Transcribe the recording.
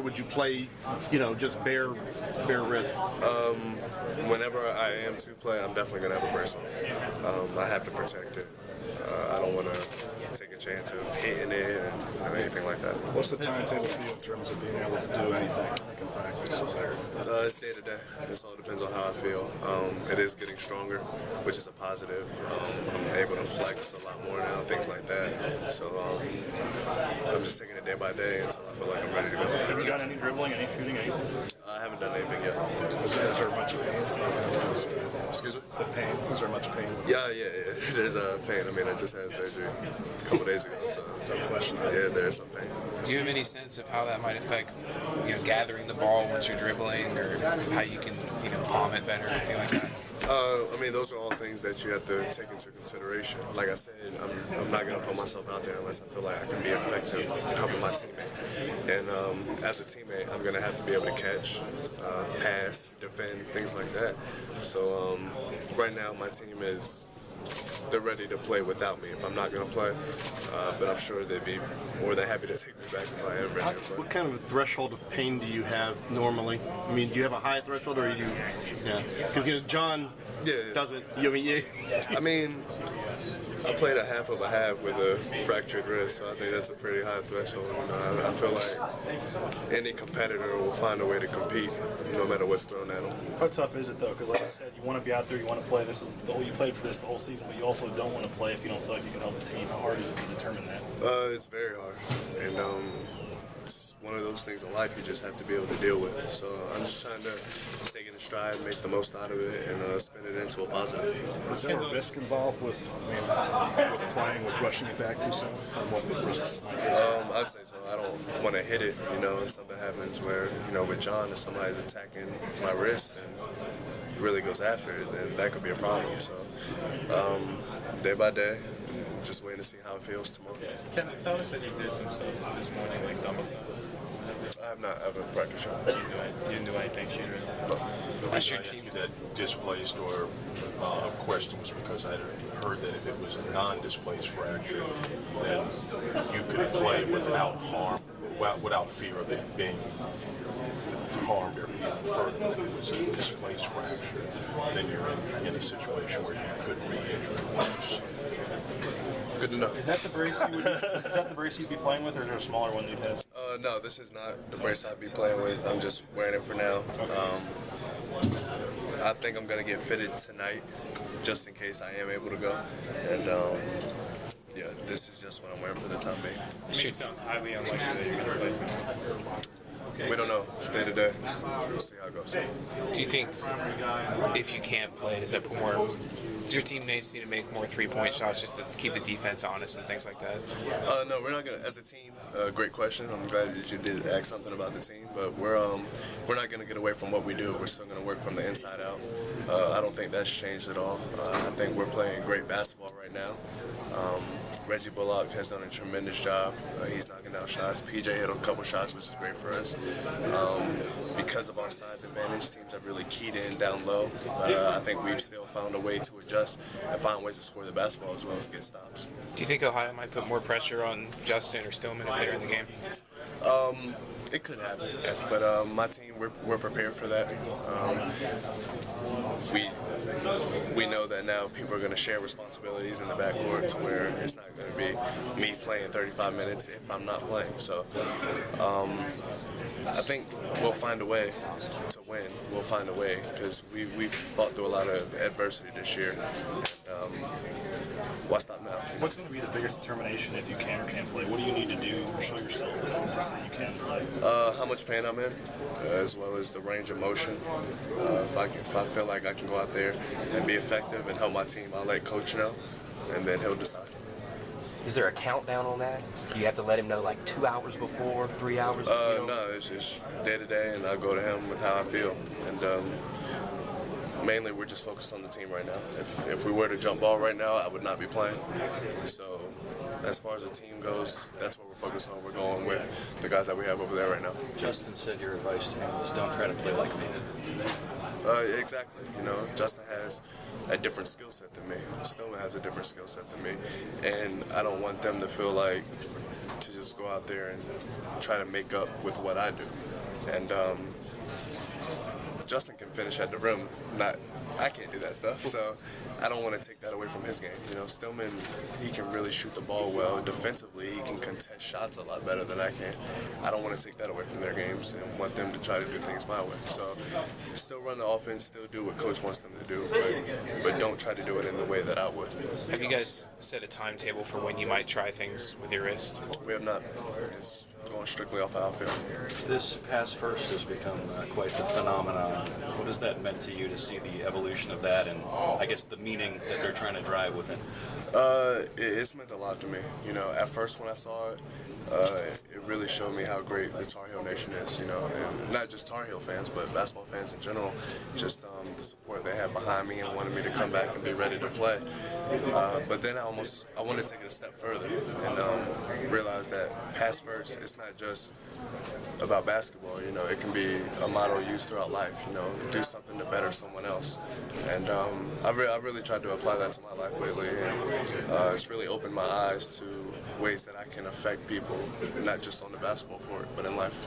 would you play, just bare wrist? Whenever I am to play, I'm definitely going to have a brace on. I have to protect it. I don't want to take a chance of hitting it and anything like that. What's the timetable for you in terms of being able to do anything like in practice? It's day to day. It all depends on how I feel. It is getting stronger, which is a positive. I'm able to flex a lot more now, things like that. So I'm just taking it day by day until I feel like I'm ready to go. Have you done any dribbling, any shooting, anything? I haven't done anything yet. Is there much pain? Excuse me? The pain. Is there much pain? Yeah. There's pain. I mean, I just had surgery a couple days ago, so yeah, there is some pain. Do you have any sense of how that might affect, gathering the ball once you're dribbling, or how you can, palm it better, or anything like that? I mean, those are all things that you have to take into consideration. Like I said, I'm not going to put myself out there unless I feel like I can be effective in helping my teammate. And as a teammate, I'm going to have to be able to catch, pass, defend, things like that. So right now, my team they're ready to play without me if I'm not going to play. But I'm sure they'd be more than happy to take me back if I am ready to play. What kind of a threshold of pain do you have normally? I mean, do you have a high threshold, or because John doesn't. I mean, I played a half of a half with a fractured wrist, so I think that's a pretty high threshold. I feel like any competitor will find a way to compete, no matter what's thrown at them. How tough is it though? Because like I said, you want to be out there, you want to play. You played for this the whole season, but you also don't want to play if you don't feel like you can help the team. How hard is it to determine that? It's very hard, and it's one of those things in life you just have to be able to deal with. So I'm just trying to take it in stride, make the most out of it, and spin it into a positive. Is there a risk involved with playing, with rushing it back too soon? Or what the risks might be? I'd say so. I don't want to hit it, and something happens where, with John, if somebody's attacking my wrist and really goes after it, then that could be a problem. So day by day, just waiting to see how it feels tomorrow. Kendall, tell us that you did some stuff this morning, like double stuff. I have not ever practiced shot. You didn't do anything shooting? No. The reason I asked you that displaced or question was because I heard that if it was a non-displaced fracture, then you could play without harm, without fear of it being harmed or even further. If it was a displaced fracture, then you're in a situation where you could re-injure it worse. Good to know. Is that the brace you'd be playing with, or is there a smaller one you'd have? No, this is not the brace I'd be playing with. I'm just wearing it for now. I think I'm going to get fitted tonight, just in case I am able to go. And this is just what I'm wearing for the time being. It sounds highly unlikely that you're going to play tonight. We don't know. It's day to day. We'll see how it goes. Do you think if you can't play, does that put more? Does your teammates need to make more three-point shots just to keep the defense honest and things like that? No, we're not gonna. As a team, great question. I'm glad that you did ask something about the team, but we're not gonna get away from what we do. We're still gonna work from the inside out. I don't think that's changed at all. I think we're playing great basketball right now. Reggie Bullock has done a tremendous job. He's knocking down shots. PJ hit a couple shots, which is great for us. Because of our size advantage, teams have really keyed in down low. I think we've still found a way to adjust and find ways to score the basketball as well as get stops. Do you think Ohio might put more pressure on Justin or Stillman if they're in the game? It could happen, but my team, we're prepared for that. We know that now people are going to share responsibilities in the backcourt to where it's not going to be me playing 35 minutes if I'm not playing. So I think we'll find a way to win. We'll find a way because we've fought through a lot of adversity this year. Why stop now? What's going to be the biggest determination if you can or can't play? What do you need to do or show yourself to say you can play? How much pain I'm in, as well as the range of motion. If I feel like I can go out there and be effective and help my team, I'll let coach know, and then he'll decide. Is there a countdown on that? Do you have to let him know like 2 hours before, 3 hours before? No, it's just day to day, and I'll go to him with how I feel. And mainly, we're just focused on the team right now. If we were to jump ball right now, I would not be playing. So as far as the team goes, that's what we're focused on. We're going with the guys that we have over there right now. Justin said your advice to him was don't try to play like me. Exactly. Justin has a different skill set than me. Stillman has a different skill set than me. And I don't want them to feel like to just go out there and try to make up with what I do. And Justin can finish at the rim. I can't do that stuff, so I don't want to take that away from his game. You know, Stillman, he can really shoot the ball well. Defensively, he can contest shots a lot better than I can. I don't want to take that away from their games and want them to try to do things my way. So still run the offense, still do what Coach wants them to do, but don't try to do it in the way that I would. Have you guys set a timetable for when you might try things with your wrist? We have not. It's going strictly off of outfield. This pass first has become quite the phenomenon. What has that meant to you to see the evolution of that and I guess the meaning that they're trying to drive with it? It's meant a lot to me. You know, at first when I saw it, it really showed me how great the Tar Heel Nation is, you know, and not just Tar Heel fans, but basketball fans in general. Just the support they had behind me and wanted me to come back and be ready to play. But then I wanted to take it a step further and realize that pass first, it's not just about basketball, you know, it can be a motto used throughout life, you know, do something to better someone else. And I've really tried to apply that to my life lately, and it's really opened my eyes to ways that I can affect people, not just on the basketball court, but in life.